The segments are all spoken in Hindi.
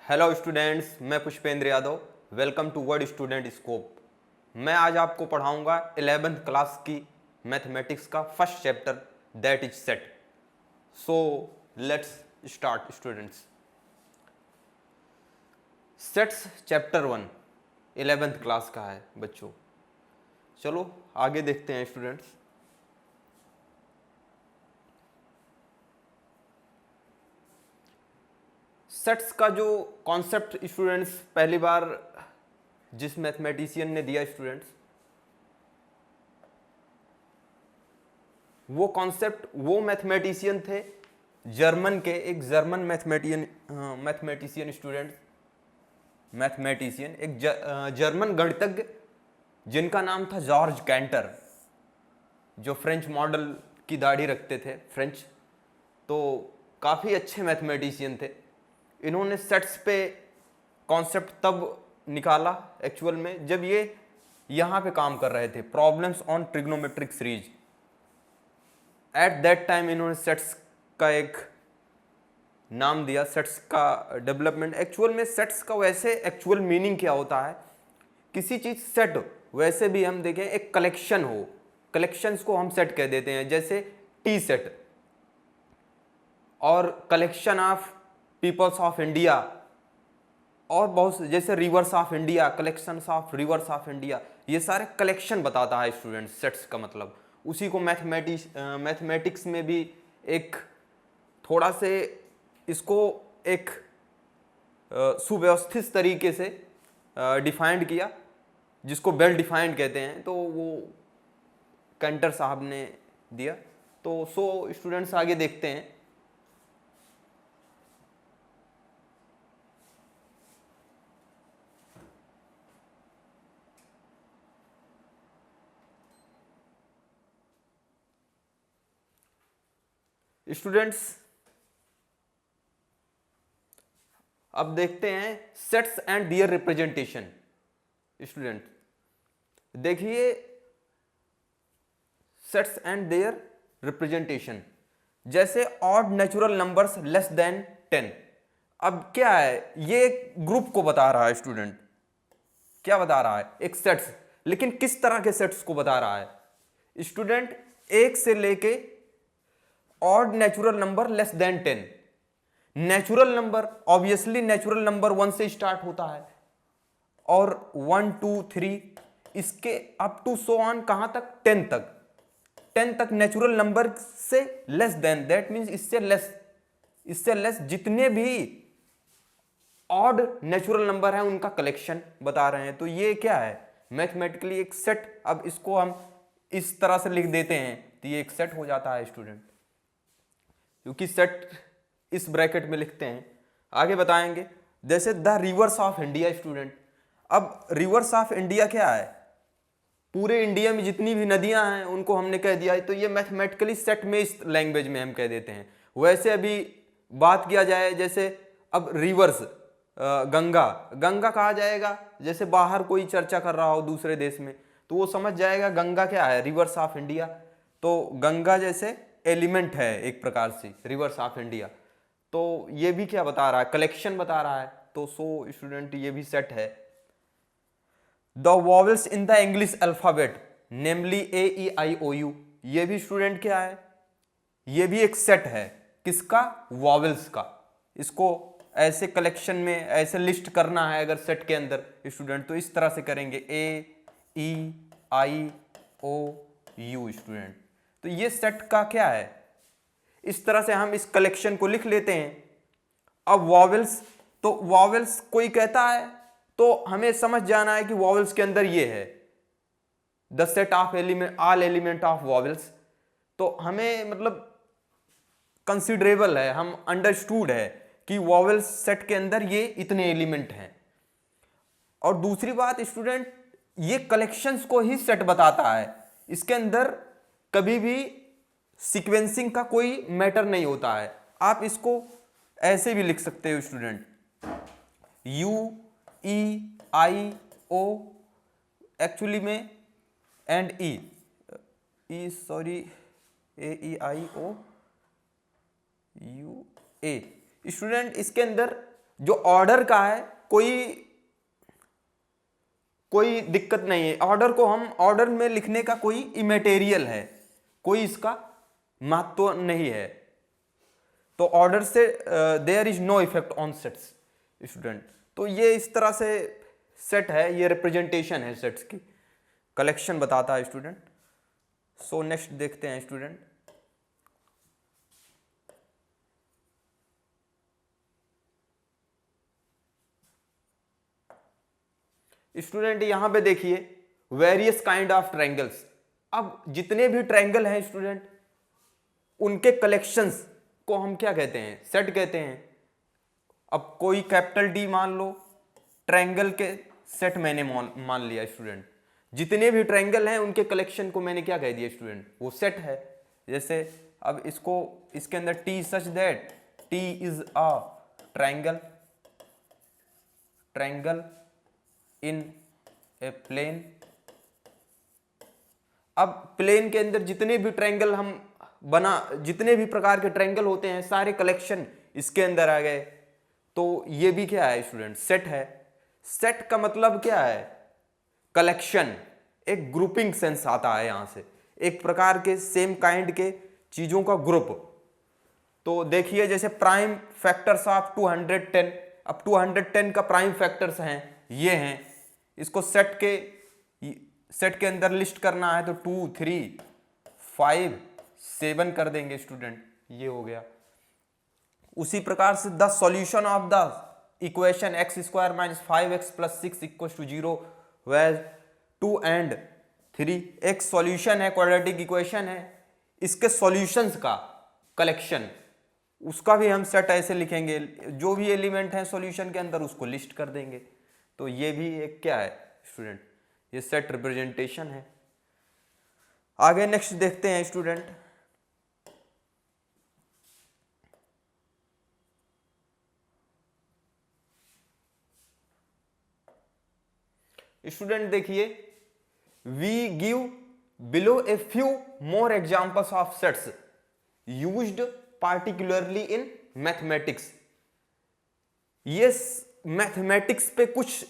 हेलो स्टूडेंट्स, मैं Pushpendra Yadav. Welcome to word student scope. मैं आज आपको पढ़ाऊंगा 11th क्लास की मैथमेटिक्स का first chapter that is set. So let's start students. Sets chapter 1 11th class का है बच्चों। चलो आगे देखते हैं स्टूडेंट्स। सेट्स का जो कॉन्सेप्ट स्टूडेंट्स पहली बार जिस मैथमेटिशियन ने दिया स्टूडेंट्स, वो कॉन्सेप्ट वो मैथमेटिशियन थे जर्मन के, एक जर्मन मैथमेटिशियन स्टूडेंट, मैथमेटिशियन एक जर्मन गणितज्ञ जिनका नाम था जॉर्ज कैंटर, जो फ्रेंच मॉडल की दाढ़ी रखते थे, फ्रेंच। तो काफ़ी अच्छे मैथमेटिशियन थे। इन्होंने सेट्स पे कॉन्सेप्ट तब निकाला एक्चुअल में जब ये यहाँ पे काम कर रहे थे, problems on trigonometric series. At that time इन्होंने सेट्स का एक नाम दिया, सेट्स का डेवलपमेंट। एक्चुअल में सेट्स का वैसे एक्चुअल मीनिंग क्या होता है, किसी चीज सेट, वैसे भी हम देखें एक कलेक्शन हो, कलेक्शंस को हम सेट कह देते हैं, जैसे टी सेट और collection of peoples of India, और बहुत जैसे rivers of India, collections of rivers of India, ये सारे कलेक्शन बताता है स्टूडेंट सेट्स का मतलब। उसी को मैथमेटिक्स में भी एक थोड़ा से इसको एक सुव्यवस्थित तरीके से डिफाइंड किया, जिसको वेल डिफाइंड कहते हैं, तो वो कैंटर साहब ने दिया। तो सो स्टूडेंट्स आगे देखते हैं। स्टूडेंट्स अब देखते हैं sets and their representation. Student देखिए सेट्स एंड देयर रिप्रेजेंटेशन, जैसे odd natural numbers less than 10। अब क्या है, ये एक ग्रुप को बता रहा है स्टूडेंट, क्या बता रहा है, एक सेट्स, लेकिन किस तरह के सेट्स को बता रहा है स्टूडेंट, एक से लेके odd natural number less than 10। Natural number obviously natural number 1 से स्टार्ट होता है, और 1 2 3 इसके अप टू सो ऑन, कहां तक, 10 तक। 10 तक नेचुरल नंबर से लेस देन, दैट मींस इससे लेस जितने भी ऑड नेचुरल नंबर हैं उनका कलेक्शन बता रहे हैं। तो ये क्या है, मैथमेटिकली एक सेट। अब इसको हम इस तरह से लिख देते हैं तो ये एक सेट हो जाता है स्टूडेंट, क्योंकि सेट इस ब्रैकेट में लिखते हैं। आगे बताएंगे, जैसे the reverse of India student. अब रिवर्स ऑफ इंडिया क्या है, पूरे इंडिया में जितनी भी नदियां हैं उनको हमने कह दिया है, तो ये मैथमेटिकली सेट में इस लैंग्वेज में हम कह देते हैं। वैसे अभी बात किया जाए, जैसे अब रिवर्स गंगा, गंगा कहा जाएगा, जैसे बाहर कोई चर्चा कर रहा हो दूसरे देश में, तो वो समझ जाएगा गंगा क्या है, रिवर्स ऑफ इंडिया। तो गंगा जैसे एलिमेंट है एक प्रकार से रिवर्स ऑफ इंडिया। तो ये भी क्या बता रहा है, कलेक्शन बता रहा है। तो सो स्टूडेंट ये भी सेट है। The vowels in the English alphabet namely AEIOU, ये भी स्टूडेंट क्या है, ये भी एक सेट है, किसका, वॉवेल्स का। इसको ऐसे कलेक्शन में ऐसे लिस्ट करना है अगर सेट के अंदर स्टूडेंट, तो इस तरह से करेंगे AEIOU स्टूडेंट। तो ये सेट का क्या है, इस तरह से हम इस कलेक्शन को लिख लेते हैं। अब वॉवेल्स, तो वॉवेल्स कोई कहता है तो हमें समझ जाना है कि वॉवेल्स के अंदर ये है the set of element, all element of vowels. तो हमें मतलब कंसिडरेबल है, हम अंडरस्टूड है कि वॉवेल्स सेट के अंदर ये इतने एलिमेंट हैं। और दूसरी बात स्टूडेंट, ये कलेक्शंस को ही सेट बताता है, इसके अंदर कभी भी सीक्वेंसिंग का कोई मैटर नहीं होता है। आप इसको ऐसे भी लिख सकते हो स्टूडेंट, UEIO एक्चुअली में एंड सॉरी AEIOUA स्टूडेंट, इसके अंदर जो ऑर्डर का है कोई दिक्कत नहीं है, ऑर्डर को हम ऑर्डर में लिखने का कोई इमेटेरियल है, कोई इसका महत्व नहीं है। तो ऑर्डर से there is no effect on sets student. तो ये इस तरह से सेट है, ये रिप्रेजेंटेशन है सेट्स की, कलेक्शन बताता है स्टूडेंट। सो नेक्स्ट देखते हैं स्टूडेंट। स्टूडेंट यहां पे देखिए वेरियस काइंड ऑफ ट्रायंगल्स। अब जितने भी ट्रायंगल हैं स्टूडेंट, उनके कलेक्शंस को हम क्या कहते हैं, सेट कहते हैं। अब कोई कैपिटल डी मान लो, ट्रायंगल के सेट मैंने मान लिया स्टूडेंट, जितने भी ट्रायंगल हैं उनके कलेक्शन को मैंने क्या कह दिया स्टूडेंट, वो सेट है। जैसे अब इसको, इसके अंदर T such that T is a triangle in a plane. अब प्लेन के अंदर जितने भी ट्रायंगल हम जितने भी प्रकार के ट्रायंगल होते हैं, सारे कलेक्शन इसके अंदर आ गए। तो ये भी क्या है स्टूडेंट, सेट है। सेट का मतलब क्या है, कलेक्शन, एक ग्रुपिंग सेंस आता है यहां से, एक प्रकार के सेम काइंड के चीजों का ग्रुप। तो देखिए जैसे प्राइम फैक्टर्स ऑफ 210, अब 210 का प्राइम फैक्टर्स हैं, ये हैं। इसको सेट के अंदर लिस्ट करना है तो 2, 3, 5, 7 कर देंगे स्टूडेंट, ये हो गया। उसी प्रकार से the solution of the equation x square minus 5x plus 6 equal to 0 where 2 and 3, एक सॉल्यूशन है, क्वाड्रेटिक इक्वेशन है, इसके सॉल्यूशंस का कलेक्शन, उसका भी हम सेट ऐसे लिखेंगे, जो भी एलिमेंट है सॉल्यूशन के अंदर उसको लिस्ट कर देंगे। तो ये भी एक क्या है स्टूडेंट, ये सेट रिप्रेजेंटेशन है। आगे नेक्स्ट देखते हैं स्टूडेंट। स्टूडेंट देखिए, we give below a few more examples of sets used particularly in mathematics. ये मैथमेटिक्स पे कुछ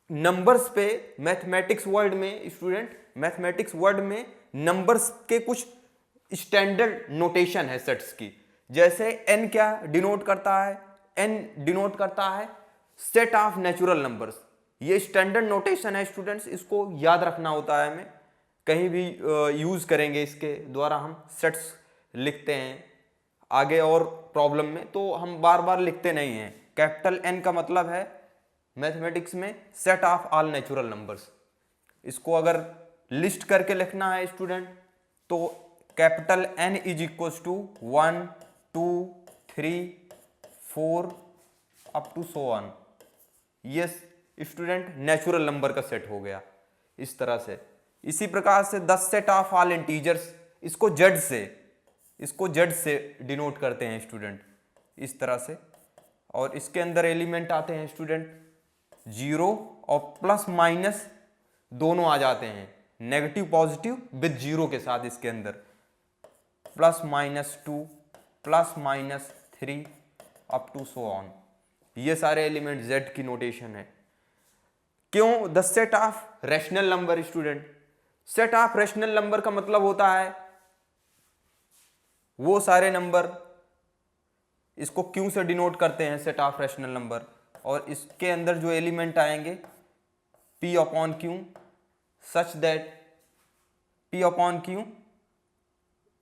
नंबर्स पे, मैथमेटिक्स वर्ड में स्टूडेंट, मैथमेटिक्स वर्ड में नंबर्स के कुछ स्टैंडर्ड नोटेशन है सेट्स की। जैसे n क्या डिनोट करता है, n डिनोट करता है सेट ऑफ नेचुरल नंबर्स। ये स्टैंडर्ड नोटेशन है स्टूडेंट्स, इसको याद रखना होता है, हमें कहीं भी यूज करेंगे, इसके द्वारा हम सेट्स लिखते हैं आगे और प्रॉब्लम में, तो हम बार बार लिखते नहीं हैं। कैपिटल N का मतलब है मैथमेटिक्स में set of all natural numbers. इसको अगर लिस्ट करके लिखना है स्टूडेंट तो capital N is equal to 1, 2, 3, 4 up to so on. ये स्टूडेंट नेचुरल नंबर का सेट हो गया इस तरह से। इसी प्रकार से the set of all integers, इसको जेड से डिनोट करते हैं स्टूडेंट इस तरह से। और इसके अंदर एलिमेंट आते हैं स्टूडेंट 0 और प्लस माइनस दोनों आ जाते हैं, नेगेटिव पॉजिटिव विद 0 के साथ। इसके अंदर plus minus 2, plus minus 3 up to so on. ये सारे एलिमेंट जेड की नोटेशन है। क्यों? The set of rational number student, set of rational number का मतलब होता है वो सारे नंबर, इसको क्यू से डिनोट करते हैं सेट ऑफ रैशनल नंबर। और इसके अंदर जो एलिमेंट आएंगे p upon q such that p upon q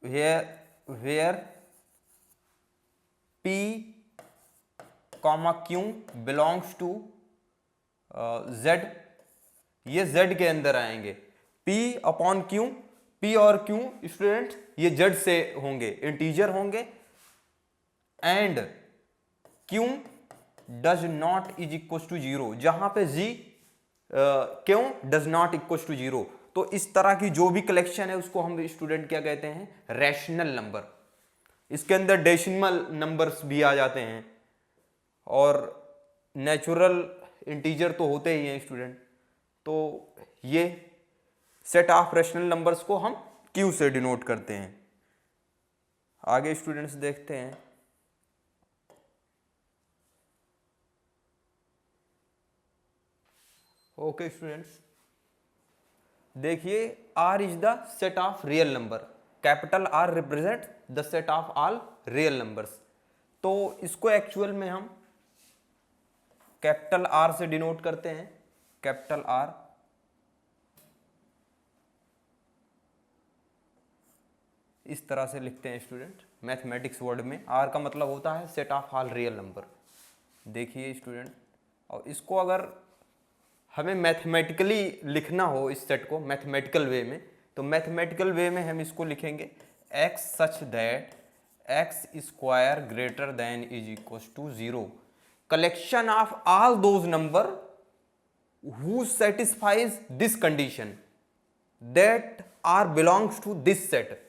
where p comma q belongs to z, ये z के अंदर आएंगे। p अपॉन क्यू, p और q स्टूडेंट ये z से होंगे, इंटीजर होंगे। And q does not is equal to 0, जहां पे g क्यों डज नॉट इक्वल टू 0। तो इस तरह की जो भी कलेक्शन है उसको हम स्टूडेंट क्या कहते हैं, रैशनल नंबर। इसके अंदर डेसिमल नंबर्स भी आ जाते हैं और नेचुरल इंटीजर तो होते ही हैं स्टूडेंट। तो ये सेट ऑफ रैशनल नंबर्स को हम क्यू से डिनोट करते हैं। आगे स्टूडेंट्स देखते हैं। ओके स्टूडेंट्स, देखिए R is the set of real number, capital R represent the set of all real numbers. तो इसको एक्चुअल में हम कैपिटल R से डिनोट करते हैं, कैपिटल R। इस तरह से लिखते हैं स्टूडेंट मैथमेटिक्स वर्ड में। R का मतलब होता है set of all real number. देखिए स्टूडेंट, और इसको अगर हमें मैथमेटिकली लिखना हो इस सेट को मैथमेटिकल वे में, तो मैथमेटिकल वे में हम इसको लिखेंगे x such that x square greater than is equal to 0, collection of all those number who satisfies this condition that are belongs to this set.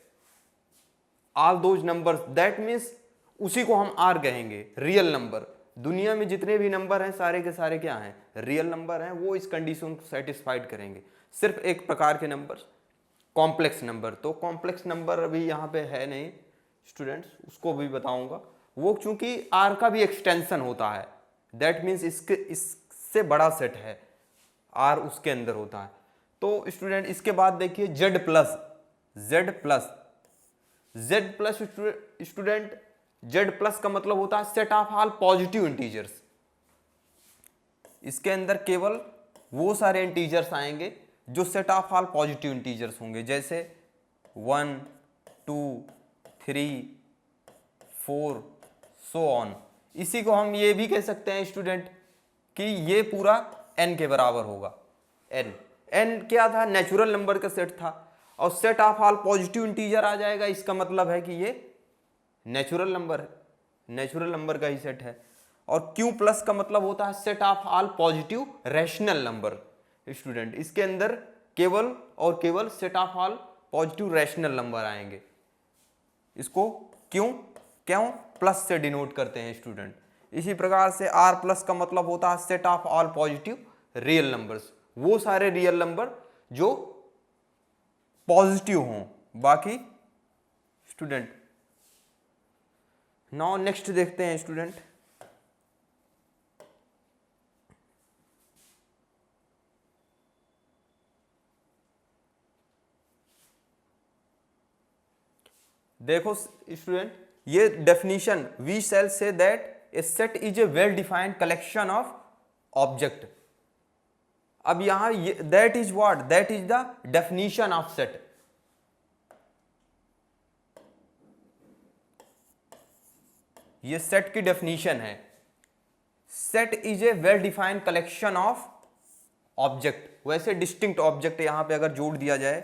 All those numbers that means उसी को हम R कहेंगे, रियल नंबर। दुनिया में जितने भी नंबर हैं सारे के सारे क्या हैं, रियल नंबर हैं, वो इस कंडीशन को सेटिस्फाइड करेंगे। सिर्फ एक प्रकार के नंबर, कॉम्प्लेक्स नंबर। तो कॉम्प्लेक्स नंबर अभी यहाँ पे है नहीं स्टूडेंट्स, उसको भी बताऊंगा। वो चूंकि R का भी एक्सटेंशन होता है, दैट मीन्स इससे बड़ा सेट है, R उसके अंदर होता है। तो स्टूडेंट इसके बाद देखिए Z plus, student Z plus का मतलब होता है set of all positive integers. इसके अंदर केवल वो सारे इंटीजर्स आएंगे जो set of all positive integers होंगे, जैसे 1, 2, 3, 4 सो ऑन। इसी को हम ये भी कह सकते हैं स्टूडेंट कि ये पूरा n के बराबर होगा। n क्या था, नेचुरल नंबर का सेट था, और set of all positive integer आ जाएगा, इसका मतलब है कि ये नेचुरल नंबर है, नेचुरल नंबर का ही सेट है। और q प्लस का मतलब होता है set of all positive rational number. Student इसके अंदर केवल और केवल set of all positive rational number आएंगे। इसको क्यों प्लस से डिनोट करते हैं स्टूडेंट। इसी प्रकार से R प्लस का मतलब होता है set of all positive real numbers, वो सारे रियल नंबर जो पॉजिटिव हों। बाकी स्टूडेंट नाउ नेक्स्ट देखते हैं स्टूडेंट, देखो स्टूडेंट, ये definition we shall say that a set is a well defined collection of object. अब यहां that is what, that is the definition of set. ये सेट की डेफिनेशन है, set is a well defined collection of object. वैसे डिस्टिंक्ट ऑब्जेक्ट यहां पे अगर जोड़ दिया जाए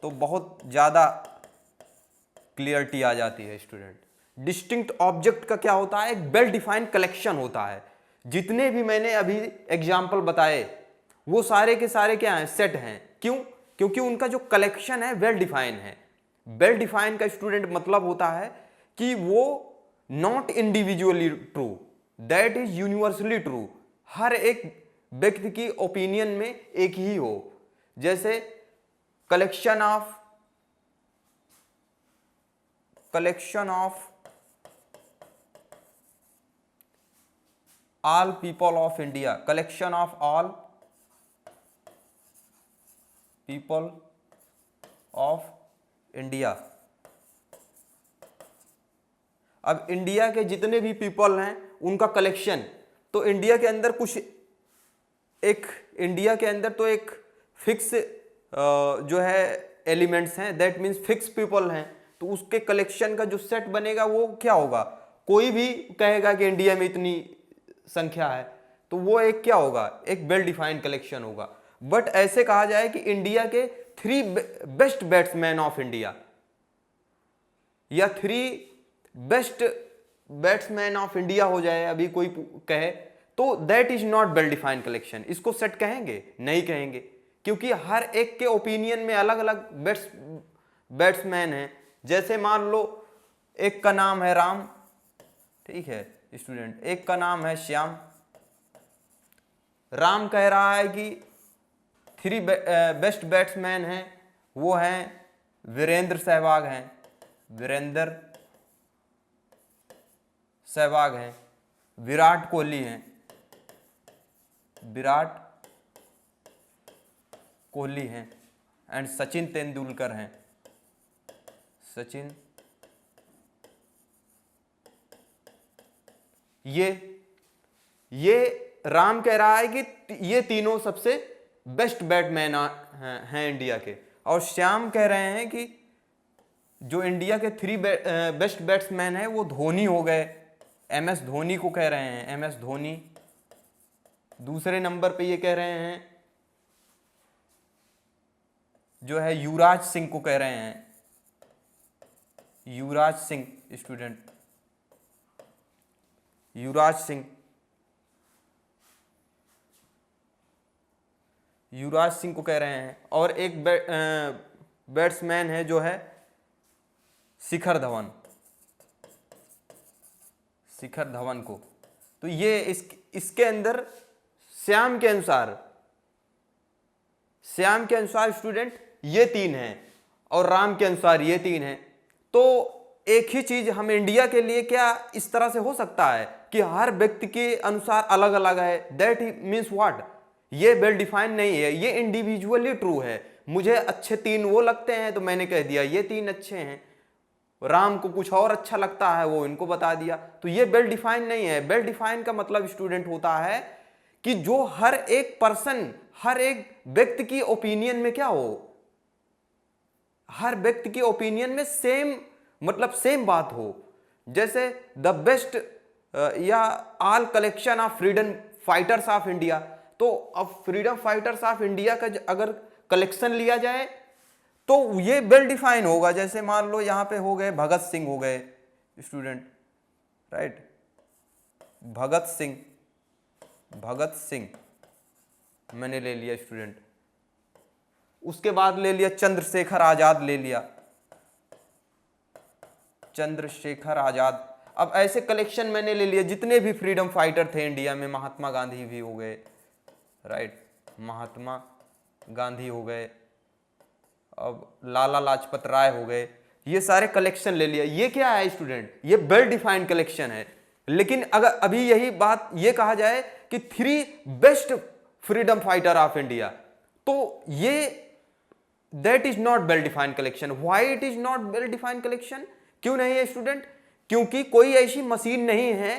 तो बहुत ज्यादा क्लियरिटी आ जाती है स्टूडेंट। डिस्टिंक्ट ऑब्जेक्ट का क्या होता है, एक वेल डिफाइंड कलेक्शन होता है। जितने भी मैंने अभी एग्जाम्पल बताए वो सारे के सारे क्या हैं, सेट हैं। क्यों, क्योंकि उनका जो कलेक्शन है वेल डिफाइन है। वेल डिफाइन का स्टूडेंट मतलब होता है कि वो not individually true, that is universally true. हर एक व्यक्ति की ओपिनियन में एक ही हो। जैसे collection of all people of India, collection of all people of India. अब इंडिया के जितने भी पीपल हैं उनका कलेक्शन, तो इंडिया के अंदर कुछ एक इंडिया के अंदर तो एक फिक्स जो है एलिमेंट्स हैं, दैट मीन्स फिक्स पीपल हैं। तो उसके कलेक्शन का जो सेट बनेगा वो क्या होगा, कोई भी कहेगा कि इंडिया में इतनी संख्या है, तो वो एक क्या होगा, एक वेल डिफाइंड कलेक्शन होगा। बट ऐसे कहा जाए कि इंडिया के 3 बेस्ट बैट्समैन ऑफ इंडिया या 3 बेस्ट बैट्समैन ऑफ इंडिया हो जाए, अभी कोई कहे, तो that is not well defined collection. इसको सेट कहेंगे? नहीं कहेंगे, क्योंकि हर एक के ओपिनियन में अलग अलग बैट्समैन हैं। जैसे मान लो एक का नाम है राम, ठीक है स्टूडेंट, एक का नाम है श्याम। राम कह रहा है कि 3 बेस्ट बैट्समैन हैं, वो हैं वीरेंद्र सहवाग हैं, वीरेंद्र सहवाग हैं, विराट कोहली हैं, विराट कोहली हैं एंड सचिन तेंदुलकर हैं। सचिन, ये राम कह रहा है कि ये तीनों सबसे बेस्ट बैट्समैन हैं इंडिया के, और श्याम कह रहे हैं कि जो इंडिया के 3 बेस्ट बैट्समैन हैं वो धोनी हो गए, एम एस धोनी को कह रहे हैं, एम एस धोनी। दूसरे नंबर पे ये कह रहे हैं जो है युवराज सिंह को कह रहे हैं, युवराज सिंह स्टूडेंट, युवराज सिंह, युवराज सिंह को कह रहे हैं। और एक बैट्समैन है जो है शिखर धवन, शिखर धवन को। तो ये इसके अंदर श्याम के अनुसार स्टूडेंट ये 3 हैं और राम के अनुसार ये 3 हैं। तो एक ही चीज हम इंडिया के लिए क्या इस तरह से हो सकता है कि हर व्यक्ति के अनुसार अलग अलग है? That means what? ये वेल डिफाइंड नहीं है, ये इंडिविजुअली ट्रू है। मुझे अच्छे 3 वो लगते हैं तो मैंने कह दिया ये 3 अच्छे हैं, राम को कुछ और अच्छा लगता है वो इनको बता दिया। तो ये वेल डिफाइंड नहीं है। वेल डिफाइंड का मतलब स्टूडेंट होता है कि जो हर एक पर्सन, हर एक व्यक्ति की ओपिनियन में क्या हो, हर व्यक्ति की ओपिनियन में सेम, मतलब सेम बात हो। जैसे द बेस्ट या all collection of freedom fighters of India, तो अब फ्रीडम फाइटर्स ऑफ इंडिया का अगर कलेक्शन लिया जाए तो ये वेल डिफाइन होगा। जैसे मान लो यहां पे हो गए भगत सिंह हो गए स्टूडेंट, राइट, भगत सिंह, भगत सिंह मैंने ले लिया स्टूडेंट। उसके बाद ले लिया चंद्रशेखर आजाद, ले लिया चंद्रशेखर आजाद। अब ऐसे कलेक्शन मैंने ले लिया जितने भी फ्रीडम फाइटर थे इंडिया में, महात्मा गांधी भी हो गए, राइट, महात्मा गांधी हो गए, अब लाला लाजपत राय हो गए, ये सारे कलेक्शन ले लिया। ये क्या है स्टूडेंट? ये वेल डिफाइंड कलेक्शन है। लेकिन अगर अभी यही बात ये कहा जाए कि 3 best freedom fighter of India, तो ये that is not well defined collection. Why it is not well defined collection? क्यों नहीं है स्टूडेंट? क्योंकि कोई ऐसी मशीन नहीं है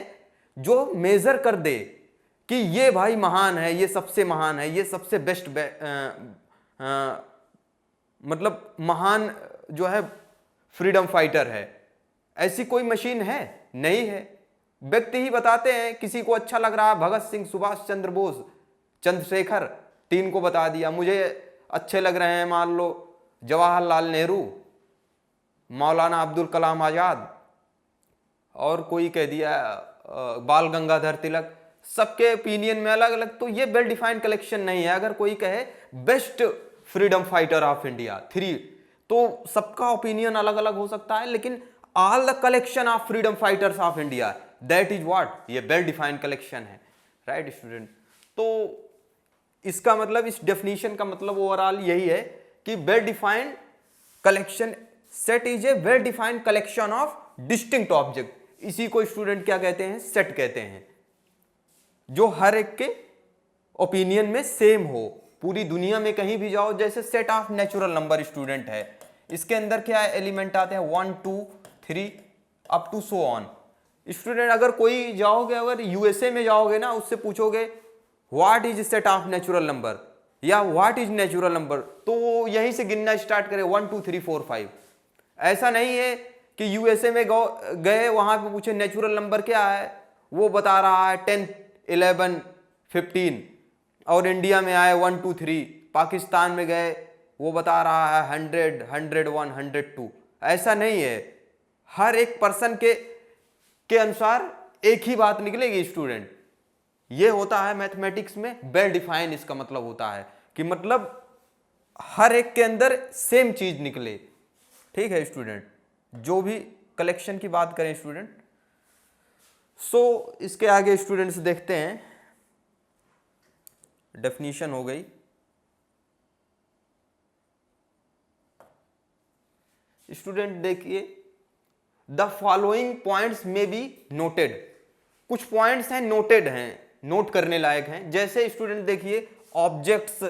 जो मेजर कर दे कि ये भाई महान है, ये सबसे महान है, ये सबसे बेस्ट मतलब महान जो है फ्रीडम फाइटर है। ऐसी कोई मशीन है? नहीं है। व्यक्ति ही बताते हैं, किसी को अच्छा लग रहा है भगत सिंह, सुभाष चंद्र बोस, चंद्रशेखर, 3 को बता दिया। मुझे अच्छे लग रहे हैं मान लो जवाहरलाल नेहरू, मौलाना अब्दुल कलाम आजाद, और कोई कह दिया बाल गंगाधर तिलक। सबके ओपिनियन में अलग अलग। तो ये वेल डिफाइंड कलेक्शन नहीं है। अगर कोई कहे best freedom fighter of India 3, तो सबका ओपिनियन अलग अलग हो सकता है, लेकिन all the collection of freedom fighters of India, that is what? ये वेल डिफाइंड कलेक्शन है, राइट स्टूडेंट। तो इसका मतलब, इस डेफिनेशन का मतलब ओवरऑल यही है कि well defined collection set is a well defined collection of distinct object. इसी को स्टूडेंट क्या कहते हैं? सेट कहते हैं, जो हर एक के ओपिनियन में सेम हो। पूरी दुनिया में कहीं भी जाओ, जैसे set of natural number student है, इसके अंदर क्या एलिमेंट आते हैं? 1 2 3 up to so on. Student अगर कोई जाओगे, अगर यूएसए में जाओगे ना, उससे पूछोगे what is set of natural number या व्हाट इज नेचुरल नंबर, तो वो यहीं से गिनना स्टार्ट करे 1 2 3 4 5। ऐसा नहीं है कि यूएसए में गए, वहां पे पूछे नेचुरल नंबर क्या है, वो बता रहा है 10 11 15, और इंडिया में आए 1 2 3। पाकिस्तान में गए, वो बता रहा है 100 101 102। ऐसा नहीं है। हर एक पर्सन के अनुसार एक ही बात निकलेगी स्टूडेंट। ये होता है मैथमेटिक्स में वेल डिफाइन। इसका मतलब होता है कि मतलब हर एक के अंदर सेम चीज निकले। ठीक है स्टूडेंट, जो भी कलेक्शन की बात करें स्टूडेंट। सो इसके आगे स्टूडेंट्स देखते हैं, डेफिनेशन हो गई। स्टूडेंट देखिए, the following points may be noted. कुछ पॉइंट्स हैं नोटेड हैं, नोट करने लायक हैं। जैसे स्टूडेंट देखिए, objects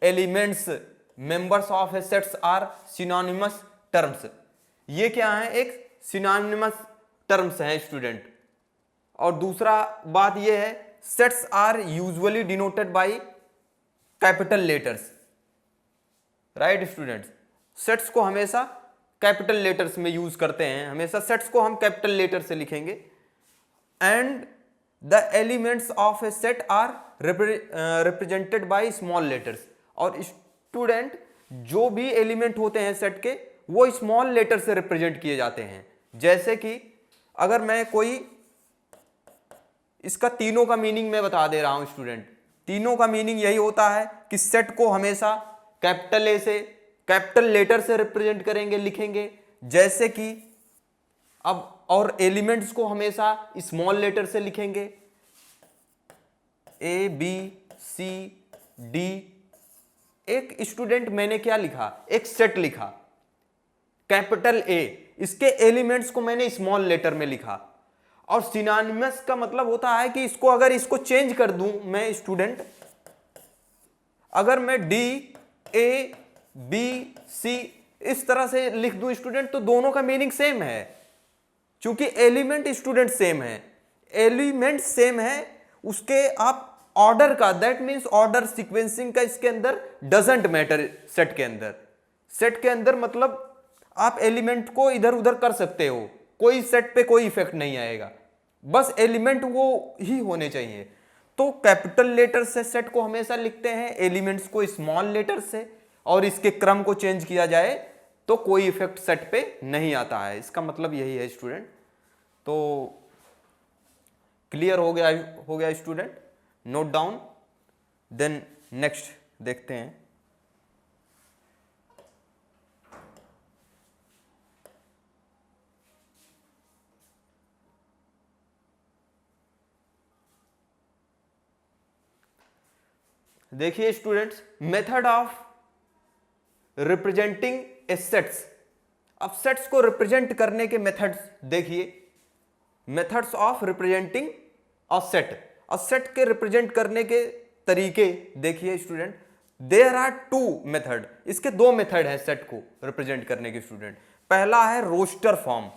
elements members of a sets are synonymous terms. ये क्या है, एक सिनोनिमस टर्म्स हैं स्टूडेंट। और दूसरा बात ये है, sets are usually denoted by capital letters. Right students, sets को हमेशा कैपिटल लेटर्स में यूज करते हैं, हमेशा सेट्स को हम कैपिटल लेटर से लिखेंगे। And the elements of a set are represented by small letters. और स्टूडेंट जो भी एलिमेंट होते हैं सेट के वो स्मॉल लेटर से रिप्रेजेंट किए जाते हैं। जैसे कि अगर मैं कोई, इसका तीनों का मीनिंग मैं बता दे रहा हूं स्टूडेंट। तीनों का मीनिंग यही होता है कि सेट को हमेशा कैपिटल ए से, कैपिटल लेटर से रिप्रेजेंट करेंगे, लिखेंगे। जैसे कि अब, और एलिमेंट्स को हमेशा स्मॉल लेटर से लिखेंगे, ए बी सी डी। एक स्टूडेंट मैंने क्या लिखा, एक सेट लिखा कैपिटल ए, इसके एलिमेंट्स को मैंने स्मॉल लेटर में लिखा। और सिनोनिमस का मतलब होता है कि इसको अगर इसको चेंज कर दूं मैं स्टूडेंट, अगर मैं डी ए बी सी इस तरह से लिख दूं स्टूडेंट, तो दोनों का मीनिंग सेम है, क्योंकि एलिमेंट स्टूडेंट सेम है। एलिमेंट सेम है, उसके आप ऑर्डर का, दैट मींस ऑर्डर सीक्वेंसिंग का इसके अंदर डजंट मैटर। सेट के अंदर, सेट के अंदर मतलब आप एलिमेंट को इधर उधर कर सकते हो, कोई सेट पे कोई इफेक्ट नहीं आएगा, बस एलिमेंट वो ही होने चाहिए। तो कैपिटल लेटर से सेट को हमेशा लिखते हैं, एलिमेंट्स को स्मॉल लेटर से, और इसके क्रम को चेंज किया जाए तो कोई इफेक्ट सेट पे नहीं आता है। इसका मतलब यही है स्टूडेंट। तो क्लियर हो गया student, note down. Then next देखते हैं। देखिए students, method of representing a sets. अब सेट्स को रिप्रेजेंट करने के मेथड्स देखिए, methods of representing a set. A set के रिप्रेजेंट करने के तरीके देखिए student. There are two method, इसके दो मेथड है सेट को रिप्रेजेंट करने के स्टूडेंट। पहला है रोस्टर फॉर्म,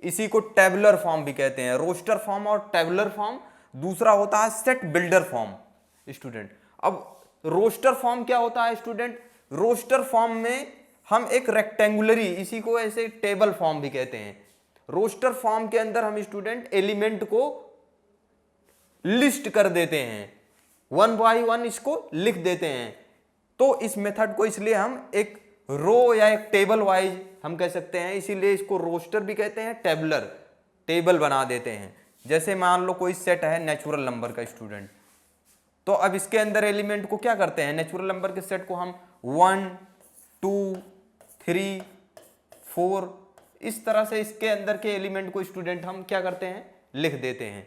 इसी को टेबुलर फॉर्म भी कहते हैं, रोस्टर फॉर्म और टेबुलर फॉर्म। दूसरा होता है सेट बिल्डर फॉर्म स्टूडेंट। अब रोस्टर फॉर्म क्या होता है स्टूडेंट, रोस्टर फॉर्म में हम एक रेक्टेंगुलरी, इसी को ऐसे टेबल फॉर्म भी कहते हैं। रोस्टर फॉर्म के अंदर हम स्टूडेंट एलिमेंट को लिस्ट कर देते हैं, वन बाय वन इसको लिख देते हैं। तो इस मेथड को इसलिए हम एक रो या एक टेबल वाइज हम कह सकते हैं, इसीलिए इसको रोस्टर भी कहते हैं, टेबलर, टेबल बना देते हैं। जैसे मान लो कोई सेट है नेचुरल नंबर का स्टूडेंट, तो अब इसके अंदर एलिमेंट को क्या करते हैं, नेचुरल नंबर के सेट को हम 1 2 3 4 इस तरह से इसके अंदर के एलिमेंट को स्टूडेंट हम क्या करते हैं, लिख देते हैं।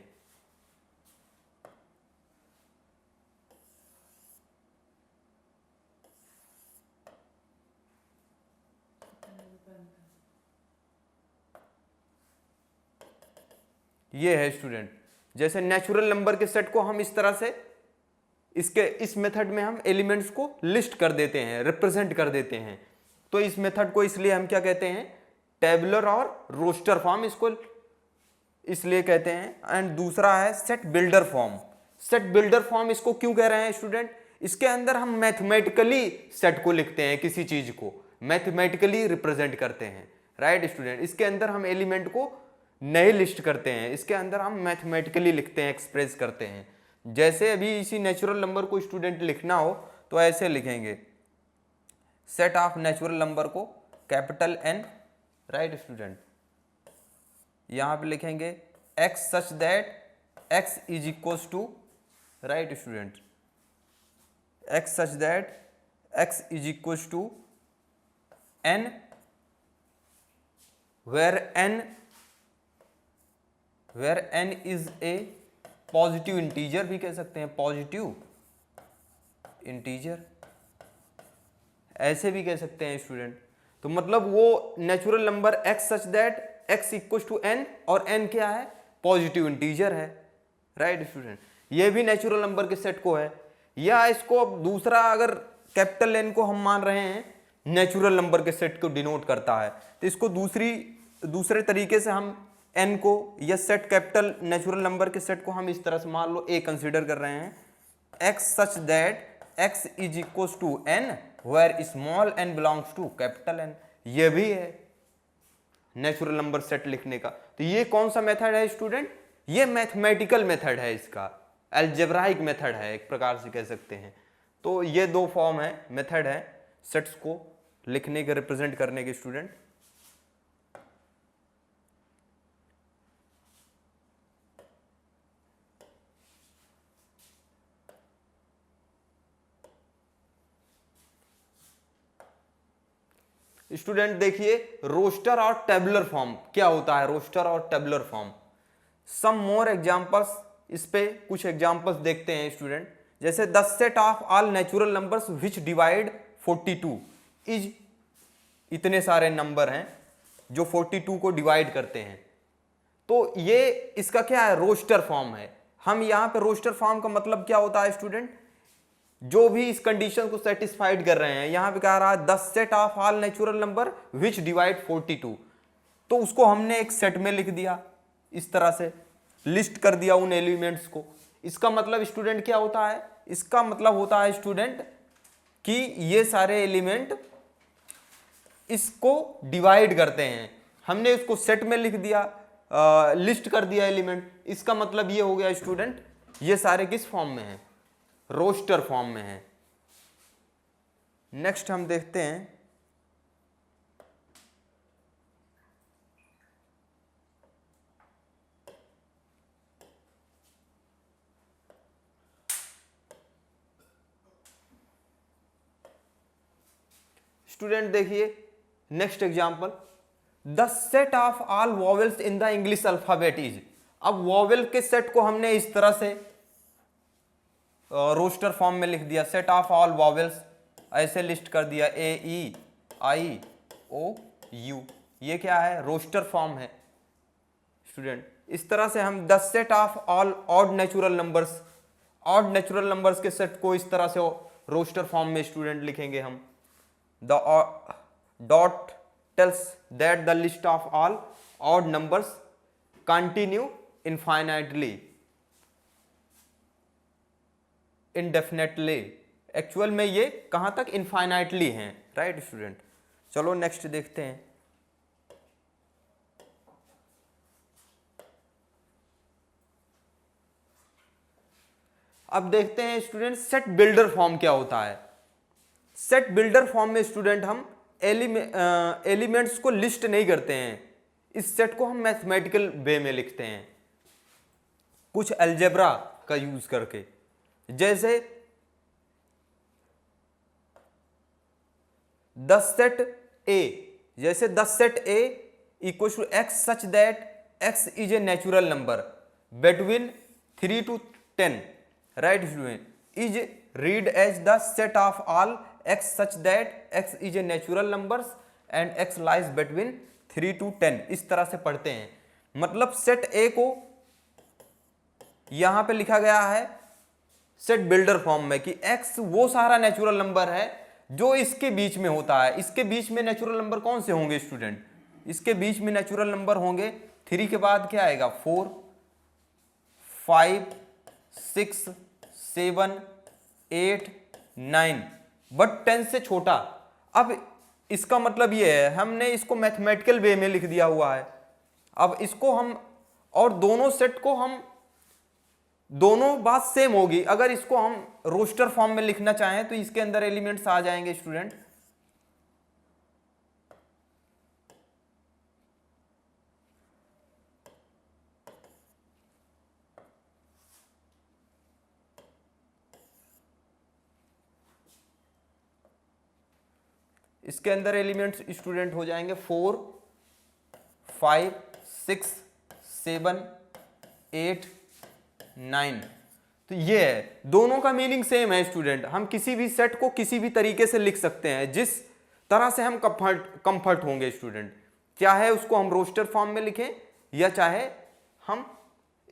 ये है स्टूडेंट, जैसे नेचुरल नंबर के सेट को हम इस तरह से इसके इस मेथड में हम एलिमेंट्स को लिस्ट कर देते हैं, रिप्रेजेंट कर देते हैं। तो इस मेथड को इसलिए हम क्या कहते हैं, टेबुलर और रोस्टर फॉर्म इसको इसलिए कहते हैं। एंड दूसरा है set builder form. Set builder form इसको क्यों कह रहे हैं स्टूडेंट, इसके अंदर हम मैथमेटिकली सेट को लिखते हैं, किसी चीज को मैथमेटिकली रिप्रेजेंट करते हैं। राइट स्टूडेंट, इसके अंदर हम एलिमेंट को नहीं लिस्ट करते हैं, इसके अंदर हम मैथमेटिकली लिखते हैं, एक्सप्रेस करते हैं। जैसे अभी इसी नेचुरल नंबर को स्टूडेंट लिखना हो तो ऐसे लिखेंगे, सेट ऑफ नेचुरल नंबर को कैपिटल एन, राइट स्टूडेंट, यहां पे लिखेंगे x such that x is equals to, right student, x such that x is equals to n, where n is a positive integer भी कह सकते हैं, पॉजिटिव इंटीजर ऐसे भी कह सकते हैं स्टूडेंट। तो मतलब वो natural number x such that x equal to n, और n क्या है, पॉजिटिव इंटीजर है। राइट स्टूडेंट, ये भी नेचुरल नंबर के सेट को है। या इसको अब दूसरा, अगर कैपिटल एन को हम मान रहे हैं नेचुरल नंबर के सेट को डिनोट करता है, तो इसको दूसरे तरीके से हम एन को या सेट कैपिटल नेचुरल नंबर के सेट को हम इस तरह से मान लो ए कंसीडर कर रहे हैं, x such that x is equal to n where small n belongs to capital N। ये भी है नेचुरल नंबर सेट लिखने का। तो ये कौन सा मेथड है स्टूडेंट? ये मैथमेटिकल मेथड है, इसका अलजेब्राइक मेथड है, एक प्रकार से कह सकते हैं। तो ये दो फॉर्म है, मेथड है सेट्स को लिखने के, रिप्रेजेंट करने के स्टूडेंट। स्टूडेंट देखिए रोस्टर और टेबुलर फॉर्म क्या होता है, रोस्टर और टेबुलर फॉर्म। सम मोर एग्जांपल्स, इस पे कुछ एग्जांपल्स देखते हैं स्टूडेंट। जैसे the set of all natural numbers which divide 42 is, इतने सारे नंबर हैं जो 42 को डिवाइड करते हैं। तो ये इसका क्या है, रोस्टर फॉर्म है। हम यहाँ पे रोस्टर फॉर्म का मतलब क्या होता है स्टूडेंट, जो भी इस कंडीशन को सेटिस्फाइड कर रहे हैं। यहां पे कह रहा है the set of all natural number which divide 42, तो उसको हमने एक सेट में लिख दिया, इस तरह से लिस्ट कर दिया उन एलिमेंट्स को। इसका मतलब स्टूडेंट क्या होता है, इसका मतलब होता है स्टूडेंट कि ये सारे एलिमेंट इसको डिवाइड करते हैं। हमने इसको सेट में लिख दिया, लिस्ट कर दिया एलिमेंट। इसका मतलब ये हो गया स्टूडेंट, ये सारे किस फॉर्म में हैं, रोस्टर फॉर्म में है। नेक्स्ट हम देखते हैं स्टूडेंट, देखिए next example, the set of all vowels in the English alphabet is. अब वॉवेल के सेट को हमने इस तरह से रोस्टर फॉर्म में लिख दिया, सेट ऑफ ऑल वॉवेल्स ऐसे लिस्ट कर दिया, ए ई आई ओ यू। ये क्या है, रोस्टर फॉर्म है स्टूडेंट। इस तरह से हम the set of all odd natural numbers, odd natural numbers के सेट को इस तरह से रोस्टर फॉर्म में स्टूडेंट लिखेंगे हम। The dot tells that the list of all odd numbers continue infinitely indefinitely. Actual में ये कहां तक, इनफाइनाइटली हैं, राइट स्टूडेंट। चलो नेक्स्ट देखते हैं। अब देखते हैं स्टूडेंट सेट बिल्डर फॉर्म क्या होता है। सेट बिल्डर फॉर्म में स्टूडेंट हम एलिमेंट्स को लिस्ट नहीं करते हैं, इस सेट को हम मैथमेटिकल वे में लिखते हैं, कुछ अलजेब्रा का यूज करके। जैसे द सेट ए, जैसे the set A equal to x such that x is a natural number between 3 to 10, right student, is read as the set of all x such that x is a natural numbers and x lies between 3 to 10। इस तरह से पढ़ते हैं। मतलब सेट ए को यहां पे लिखा गया है सेट बिल्डर फॉर्म में कि x वो सारा नेचुरल नंबर है जो इसके बीच में होता है। इसके बीच में नेचुरल नंबर कौन से होंगे स्टूडेंट, इसके बीच में नेचुरल नंबर होंगे 3 के बाद क्या आएगा, 4, 5, 6, 7, 8, 9, बट 10 से छोटा। अब इसका मतलब ये है हमने इसको मैथमेटिकल वे में लिख दिया हुआ है। अब इसको हम, और दोनों सेट को हम, दोनों बात सेम होगी। अगर इसको हम रोस्टर फॉर्म में लिखना चाहें तो इसके अंदर एलिमेंट्स आ जाएंगे स्टूडेंट, इसके अंदर एलिमेंट्स स्टूडेंट हो जाएंगे 4, 5, 6, 7, 8, 9। तो ये है, दोनों का मीनिंग सेम है स्टूडेंट। हम किसी भी सेट को किसी भी तरीके से लिख सकते हैं जिस तरह से हम कंफर्ट होंगे स्टूडेंट, चाहे उसको हम रोस्टर फॉर्म में लिखें या चाहे हम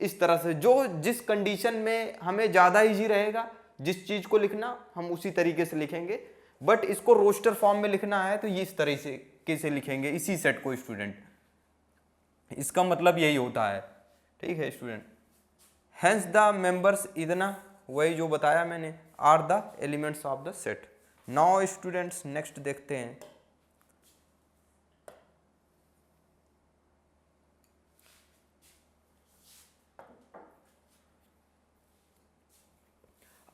इस तरह से, जो जिस कंडीशन में हमें ज़्यादा इजी रहेगा जिस चीज को लिखना हम उसी तरीके से लिखेंगे, बट इसको रोस्टर फॉर्म में लिखना है तो ये इस तरह से कैसे लिखेंगे इसी सेट को स्टूडेंट। इसका मतलब यही होता है, ठीक है स्टूडेंट। हेंस द मेंबर्स इतना वही जो बताया मैंने are the elements of the set. Now students next देखते हैं।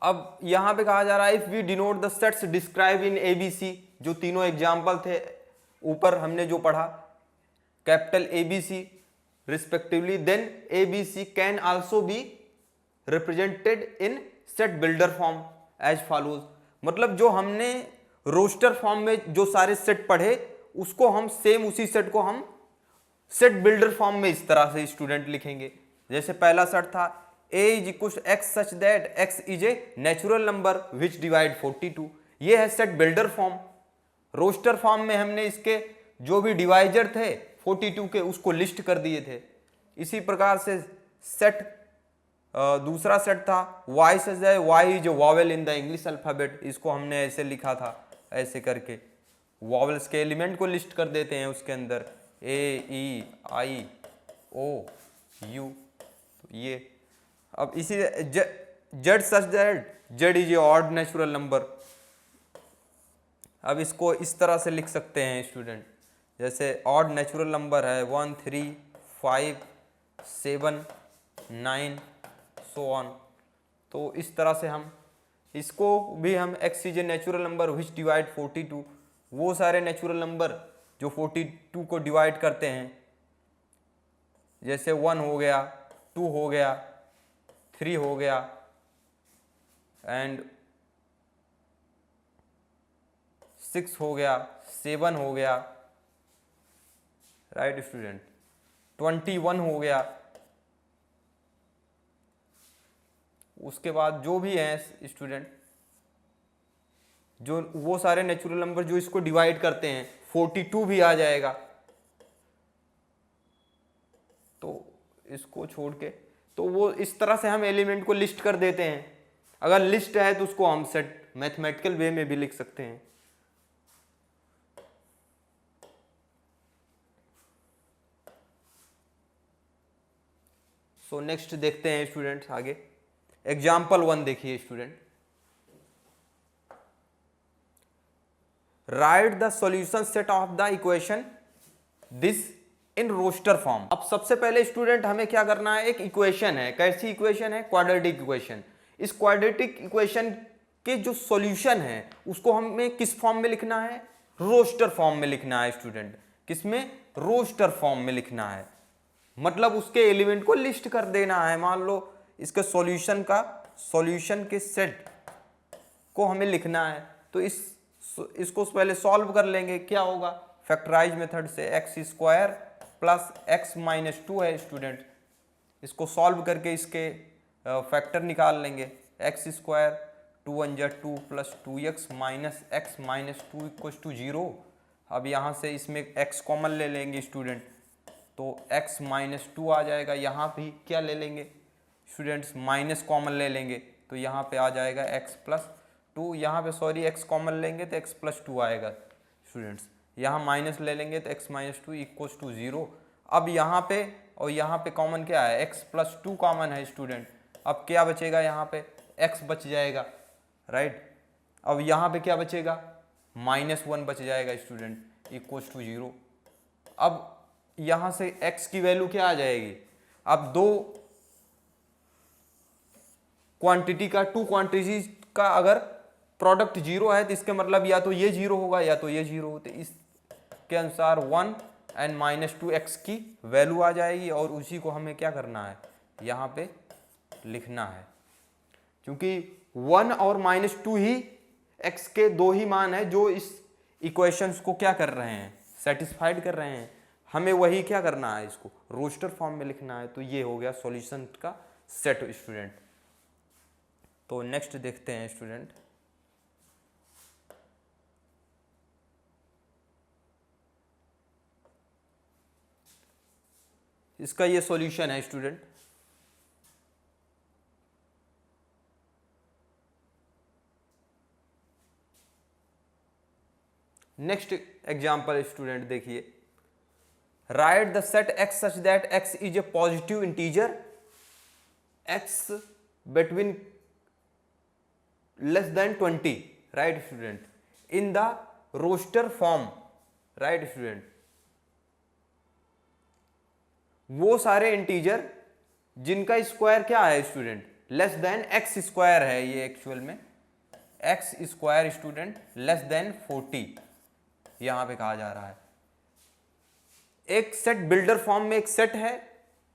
अब यहां पे कहा जा रहा है if we denote the sets describe in A B C, जो तीनों एग्जाम्पल थे ऊपर हमने जो पढ़ा capital A B C respectively, then A B C can also be represented in set builder form as follows. मतलब जो हमने रोस्टर फॉर्म में जो सारे सेट पढ़े उसको हम सेम उसी सेट को हम सेट बिल्डर फॉर्म में इस तरह से स्टूडेंट लिखेंगे। जैसे पहला सेट था a is equal x such that x is a natural number which divide 42। ये है set builder form. Roster form में हमने इसके जो भी डिवाइजर थे 42 के उसको लिस्ट कर दिए थे। इसी प्रकार से सेट दूसरा सेट था y such that y is a vowel in the English alphabet. इसको हमने ऐसे लिखा था, ऐसे करके वॉवेल्स के एलिमेंट को लिस्ट कर देते हैं उसके अंदर a e i o u। तो ये अब इसी Z such that Z is a odd natural number. अब इसको इस तरह से लिख सकते हैं स्टूडेंट, जैसे ऑड नेचुरल नंबर है 1 3 5 7 9 सो ऑन। तो इस तरह से हम इसको भी हम x is a natural number which divide 42, वो सारे नेचुरल नंबर जो 42 को डिवाइड करते हैं, जैसे 1 हो गया, 2 हो गया, 3 हो गया एंड 6 हो गया, 7 हो गया, राइट स्टूडेंट, 21 हो गया। उसके बाद जो भी हैं स्टूडेंट, जो वो सारे नेचुरल नंबर जो इसको डिवाइड करते हैं 42 भी आ जाएगा। तो इसको छोड़ के तो वो इस तरह से हम एलिमेंट को लिस्ट कर देते हैं। अगर लिस्ट है तो उसको हम सेट मैथमेटिकल वे में भी लिख सकते हैं। सो नेक्स्ट देखते हैं स्टूडेंट्स आगे। एग्जाम्पल 1 देखिए student, write the solution set of the equation this in roster form. अब सबसे पहले स्टूडेंट हमें क्या करना है, एक इक्वेशन है, कैसी इक्वेशन है, क्वाड्रेटिक इक्वेशन। इस क्वाड्रेटिक इक्वेशन के जो सॉल्यूशन है उसको हमें किस फॉर्म में लिखना है, रोस्टर फॉर्म में लिखना है स्टूडेंट। किसमें, रोस्टर फॉर्म में लिखना है। मतलब उसके एलिमेंट को लिस्ट कर देना है। मान लो इसके सॉल्यूशन के सेट को हमें लिखना है, तो इसको पहले सॉल्व कर लेंगे। क्या होगा, फैक्टराइज मेथड से x square plus x minus 2 है स्टूडेंट। इसको सॉल्व करके इसके फैक्टर निकाल लेंगे। एक्स स्क्वायर 2 1 जा 2 plus 2x minus x minus 2 equals to 0। अब यहाँ से इसमें x कॉमन ले लेंगे स्टूडेंट, तो x माइनस 2 आ जाएगा। यहाँ भी क्या ले लेंगे स्टूडेंट्स, माइनस कॉमन ले लेंगे, तो यहाँ पे आ जाएगा x प्लस 2। यहाँ पे सॉरी x कॉमन लेंगे तो x प्लस 2 आएगा स्टूडेंट्स। यहाँ माइनस ले लेंगे तो x माइनस 2 इक्वल्स टू 0। अब यहाँ पे और यहाँ पे कॉमन क्या है, x प्लस 2 कॉमन है स्टूडेंट। अब क्या बचेगा, यहाँ पे x बच जाएगा, राइट। अब यहाँ पे क्या बचेगा, -1 बच जाएगा स्टूडेंट इक्वल्स टू 0। अब यहाँ से x की वैल्यू क्या आ जाएगी, अब दो क्वांटिटी का, टू क्वांटिटी का अगर प्रोडक्ट 0 है तो इसके मतलब या तो ये 0 होगा या तो ये 0 होते। इसके अनुसार 1 एंड -2x की वैल्यू आ जाएगी और उसी को हमें क्या करना है, यहाँ पे लिखना है। क्योंकि 1 और -2 ही x के दो ही मान है जो इस इक्वेशंस को क्या कर रहे हैं, सेटिस्फाइड कर रहे हैं। हमें वही क्या करना है, इसको रोस्टर फॉर्म में लिखना है। तो ये हो गया सॉल्यूशन का सेट स्टूडेंट। तो नेक्स्ट देखते हैं स्टूडेंट, इसका ये सॉल्यूशन है स्टूडेंट। नेक्स्ट एग्जाम्पल स्टूडेंट देखिए, right the set x such that x is a positive integer, x between less than 20, right student, in the roster form, right student. वो सारे इंटीजर जिनका स्क्वायर क्या है student, less than x square है, ये एक्चुअल में x square student less than 40 यहां पे कहा जा रहा है। एक सेट बिल्डर फॉर्म में एक सेट है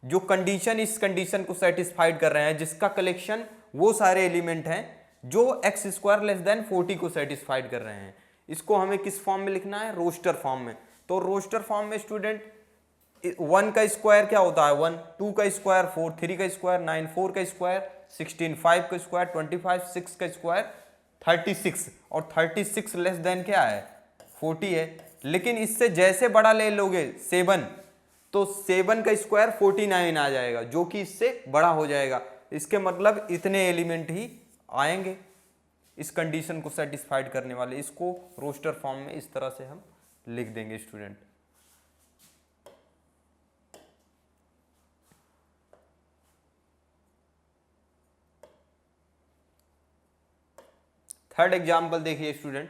जो कंडीशन, इस कंडीशन को सेटिस्फाइड कर रहे हैं, जिसका कलेक्शन वो सारे एलिमेंट हैं जो एक्स स्क्वायर लेस देन 40 को सेटिस्फाइड कर रहे हैं। इसको हमें किस फॉर्म में लिखना है, रोस्टर फॉर्म में। तो रोस्टर फॉर्म में स्टूडेंट 1 का स्क्वायर क्या होता है 1, 2 का स्क्वायर 4, 3 का स्क्वायर 9, 4 का स्क्वायर 16, 5 का स्क्वायर 25, 6 का स्क्वायर 36, और 36 लेस देन क्या है 40 है। लेकिन इससे जैसे बड़ा ले लोगे 7, तो 7 का स्क्वायर 49 आ जाएगा, जो कि इससे बड़ा हो जाएगा। इसके मतलब इतने एलिमेंट ही आएंगे इस कंडीशन को सेटिस्फाइड करने वाले। इसको रोस्टर फॉर्म में इस तरह से हम लिख देंगे स्टूडेंट। थर्ड एग्जाम्पल देखिए स्टूडेंट,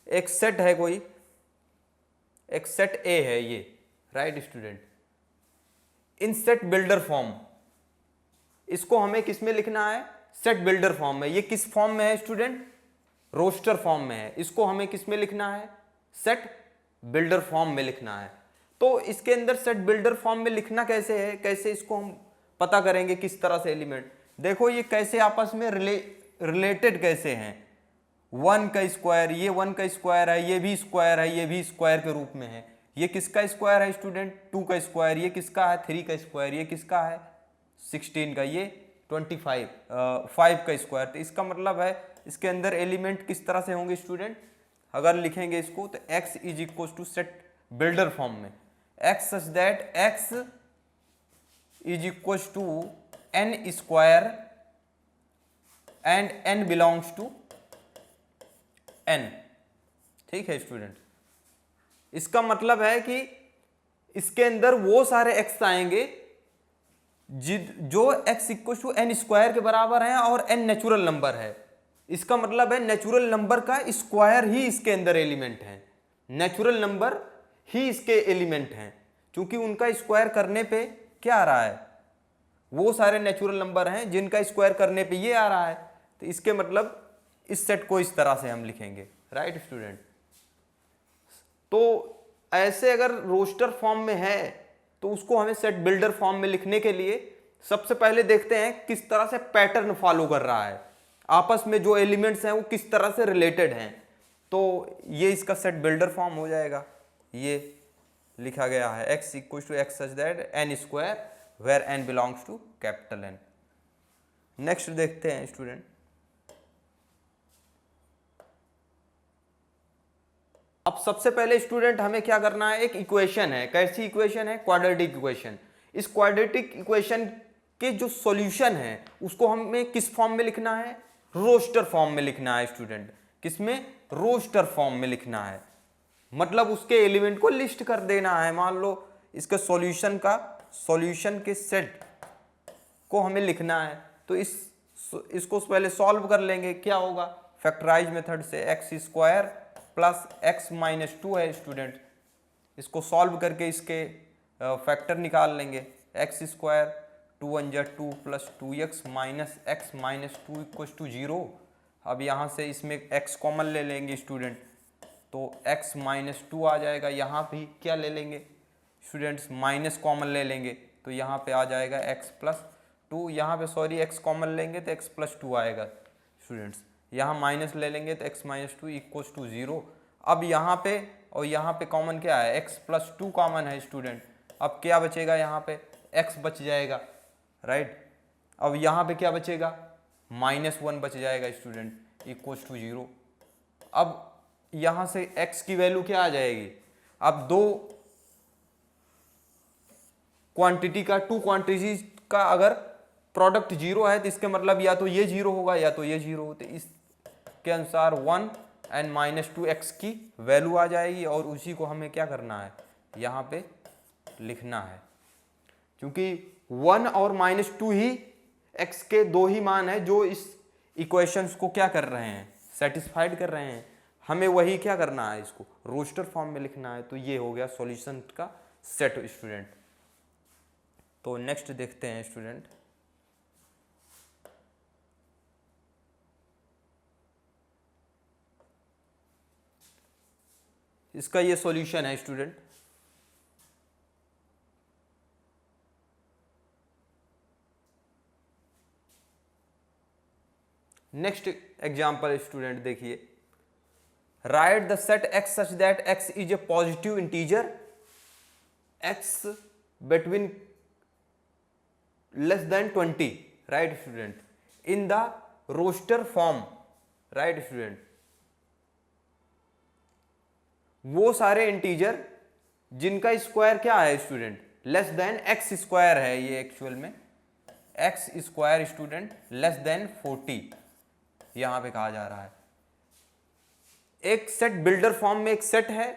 एक सेट है कोई, एक सेट ए है ये, राइट स्टूडेंट, इन सेट बिल्डर फॉर्म। इसको हमें किस में लिखना है, सेट बिल्डर फॉर्म में। ये किस फॉर्म में है स्टूडेंट, रोस्टर फॉर्म में है। इसको हमें किस में लिखना है, सेट बिल्डर फॉर्म में लिखना है। तो इसके अंदर सेट बिल्डर फॉर्म में लिखना कैसे है, कैसे इसको हम पता करेंगे किस तरह से एलिमेंट। देखो ये कैसे आपस में रिलेटेड कैसे हैं, 1 का स्क्वायर, ये 1 का स्क्वायर है, ये भी स्क्वायर है, ये भी स्क्वायर के रूप में है। ये किसका स्क्वायर है स्टूडेंट, 2 का स्क्वायर, ये किसका है 3 का स्क्वायर, ये किसका है 16 का, ये 25 5 का स्क्वायर। तो इसका मतलब है इसके अंदर एलिमेंट किस तरह से होंगे स्टूडेंट, अगर लिखेंगे इसको तो x is equal to set builder form में, x such that x is equal to n square and n belongs to n। ठीक है स्टूडेंट, इसका मतलब है कि इसके अंदर वो सारे x आएंगे जो x equal to n square के बराबर हैं और n नेचुरल नंबर है। इसका मतलब है नेचुरल नंबर का स्क्वायर ही इसके अंदर एलिमेंट है, नेचुरल नंबर ही इसके एलिमेंट हैं, क्योंकि उनका स्क्वायर करने पे क्या आ रहा है, वो सारे नेचुरल नंबर हैं जिनका स्क्वायर करने पे ये आ रहा है। तो इसके मतलब इस सेट को इस तरह से हम लिखेंगे, राइट स्टूडेंट। तो ऐसे अगर रोस्टर फॉर्म में है तो उसको हमें सेट बिल्डर फॉर्म में लिखने के लिए सबसे पहले देखते हैं किस तरह से पैटर्न फॉलो कर रहा है, आपस में जो एलिमेंट्स हैं वो किस तरह से रिलेटेड हैं। तो ये इसका सेट बिल्डर फॉर्म हो जाएगा। ये लिखा गया है x equal to x such that n square where n belongs to capital N। Next देखते हैं स्टूडेंट, अब सबसे पहले स्टूडेंट हमें क्या करना है, एक इक्वेशन है, कैसी इक्वेशन है, क्वाड्रेटिक इक्वेशन। इस क्वाड्रेटिक इक्वेशन के जो सॉल्यूशन है उसको हमें किस फॉर्म में लिखना है, रोस्टर फॉर्म में लिखना है स्टूडेंट। किसमें, रोस्टर फॉर्म में लिखना है, मतलब उसके एलिमेंट को लिस्ट कर देना है। मान लो इसके सॉल्यूशन के सेट को हमें लिखना है, तो इसको पहले सॉल्व कर लेंगे। क्या होगा, फैक्टराइज मेथड से x square plus x minus 2 है स्टूडेंट, इसको सॉल्व करके इसके फैक्टर निकाल लेंगे। एक्स स्क्वायर 2 1 जा 2 plus 2x minus x minus 2 equal to 0। अब यहाँ से इसमें x कॉमन ले लेंगे स्टूडेंट, तो x माइनस 2 आ जाएगा। यहाँ भी क्या ले लेंगे स्टूडेंट्स, माइनस कॉमन ले लेंगे, तो यहाँ पे आ जाएगा x प्लस 2। यहाँ पे सॉरी x कॉमन लेंगे तो x प्लस 2 आएगा स्टूडेंट्स। यहाँ माइनस ले लेंगे तो x माइनस 2 इक्वल टू 0। अब यहाँ पे और यहाँ पे कॉमन क्या है, x प्लस 2 कॉमन है स्टूडेंट। अब क्या बचेगा, यहाँ पे x बच जाएगा, राइट। अब यहाँ पे क्या बचेगा, -1 बच जाएगा स्टूडेंट इक्वल टू 0। अब यहाँ से x की वैल्यू क्या आ जाएगी, अब दो क्वांटिटी का, टू क्वांटिटी का अगर प्रोडक्ट 0 है तो इसके मतलब या तो ये 0 होगा या तो ये 0 होते। इसके अनुसार 1 एन माइनस टू एक्स की वैल्यू आ जाएगी और उसी को हमें क्या करना है, यहाँ पे लिखना है, क्योंकि 1 और -2 ही x के दो ही मान है जो इस इक्वेशंस को क्या कर रहे हैं, सेटिस्फाइड कर रहे हैं। हमें वही क्या करना है, इसको रोस्टर फॉर्म में लिखना है। तो ये हो गया सॉल्यूशन का सेट स्टूडेंट। तो नेक्स्ट देखते हैं स्टूडेंट, इसका ये सॉल्यूशन है स्टूडेंट। नेक्स्ट एग्जांपल स्टूडेंट देखिए, right the set x such that x is a positive integer, x between less than 20, right student, in the roster form, right student. वो सारे इंटीजर जिनका स्क्वायर क्या है student, less than x square है, ये एक्चुअल में x square student less than 40 यहां पे कहा जा रहा है। एक सेट बिल्डर फॉर्म में एक सेट है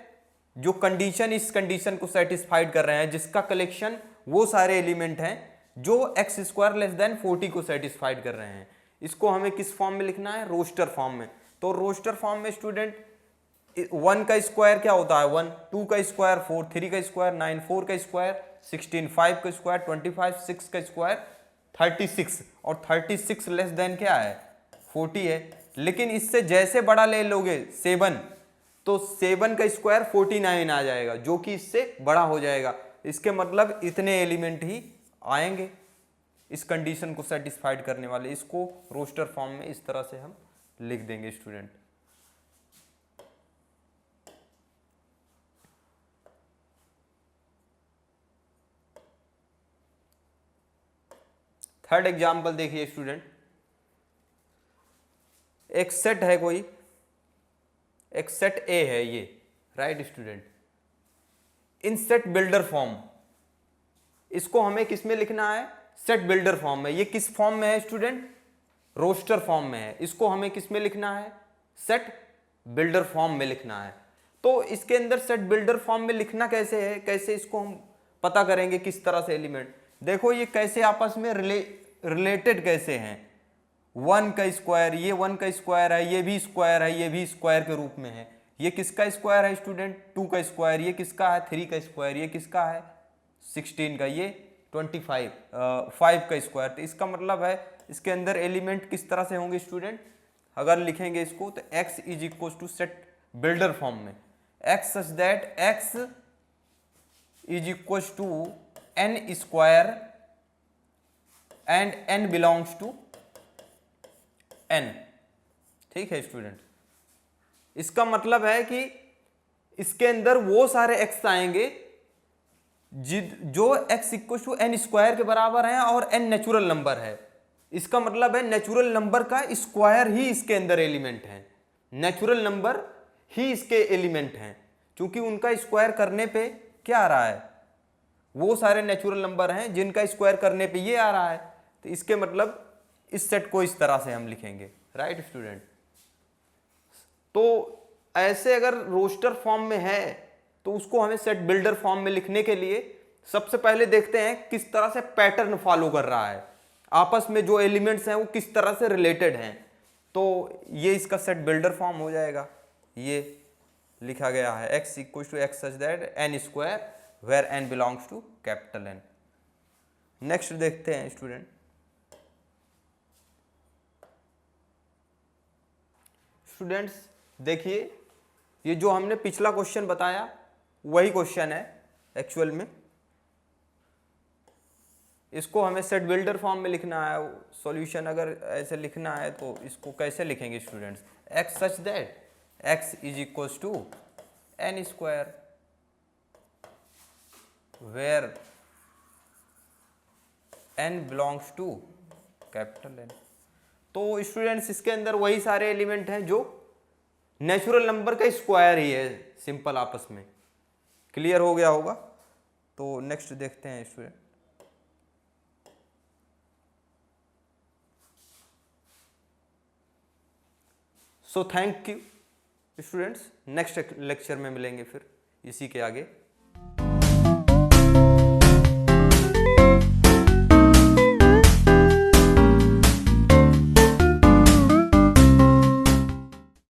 जो कंडीशन, इस कंडीशन को सेटिस्फाइड कर रहे हैं, जिसका कलेक्शन वो सारे एलिमेंट हैं जो एक्स स्क्वायर लेस देन 40 को सेटिस्फाइड कर रहे हैं। इसको हमें किस फॉर्म में लिखना है, रोस्टर फॉर्म में। तो रोस्टर फॉर्म में स्टूडेंट 1 का स्क्वायर क्या होता है 1, 2 का स्क्वायर 4, 3 का स्क्वायर 9, 4 का स्क्वायर 16, 5 का स्क्वायर 25, 6 का स्क्वायर 36, और 36 लेस देन क्या है 40 है। लेकिन इससे जैसे बड़ा ले लोगे 7, तो 7 का स्क्वायर 49 आ जाएगा, जो कि इससे बड़ा हो जाएगा। इसके मतलब इतने एलिमेंट ही आएंगे इस कंडीशन को सेटिस्फाइड करने वाले। इसको रोस्टर फॉर्म में इस तरह से हम लिख देंगे स्टूडेंट। थर्ड एग्जाम्पल देखिए स्टूडेंट, एक सेट है कोई, एक सेट ए है ये, राइट स्टूडेंट, इन सेट बिल्डर फॉर्म। इसको हमें किस में लिखना है, सेट बिल्डर फॉर्म में। ये किस फॉर्म में है स्टूडेंट, रोस्टर फॉर्म में है। इसको हमें किस में लिखना है, सेट बिल्डर फॉर्म में लिखना है। तो इसके अंदर सेट बिल्डर फॉर्म में लिखना कैसे है, कैसे इसको हम पता करेंगे किस तरह से एलिमेंट। देखो ये कैसे आपस में रिलेटेड कैसे हैं, 1 का स्क्वायर, ये 1 का स्क्वायर है, ये भी स्क्वायर है, ये भी स्क्वायर के रूप में है। ये किसका स्क्वायर है स्टूडेंट, 2 का स्क्वायर, ये किसका है 3 का स्क्वायर, ये किसका है 16 का, ये 25 5 का स्क्वायर। तो इसका मतलब है इसके अंदर एलिमेंट किस तरह से होंगे स्टूडेंट, अगर लिखेंगे इसको तो x is equal to set builder form में, x such that x is equal to n square and n belongs to n। ठीक है स्टूडेंट, इसका मतलब है कि इसके अंदर वो सारे x आएंगे जो x equal to n square के बराबर हैं और n नेचुरल नंबर है। इसका मतलब है नेचुरल नंबर का स्क्वायर ही इसके अंदर एलिमेंट है, नेचुरल नंबर ही इसके एलिमेंट हैं, क्योंकि उनका स्क्वायर करने पे क्या आ रहा है, वो सारे नेचुरल नंबर हैं जिनका स्क्वायर करने पे ये आ रहा है। तो इसके मतलब इस सेट को इस तरह से हम लिखेंगे, राइट स्टूडेंट। तो ऐसे अगर रोस्टर फॉर्म में है तो उसको हमें सेट बिल्डर फॉर्म में लिखने के लिए सबसे पहले देखते हैं किस तरह से पैटर्न फॉलो कर रहा है, आपस में जो एलिमेंट्स हैं वो किस तरह से रिलेटेड हैं। तो ये इसका सेट बिल्डर फॉर्म हो जाएगा। ये लिखा गया है x equal to x such that n square where n belongs to capital N। Next देखते हैं स्टूडेंट, स्टूडेंट्स देखिए ये जो हमने पिछला क्वेश्चन बताया वही क्वेश्चन है एक्चुअल में। इसको हमें सेट बिल्डर फॉर्म में लिखना है। सॉल्यूशन अगर ऐसे लिखना है तो इसको कैसे लिखेंगे students, x such that x is equal to n square where n belongs to capital N। तो स्टूडेंट्स इसके अंदर वही सारे एलिमेंट हैं जो नेचुरल नंबर का स्क्वायर ही है, सिंपल आपस में। क्लियर हो गया होगा। तो नेक्स्ट देखते हैं student, so thank you students next lecture में मिलेंगे फिर इसी के आगे।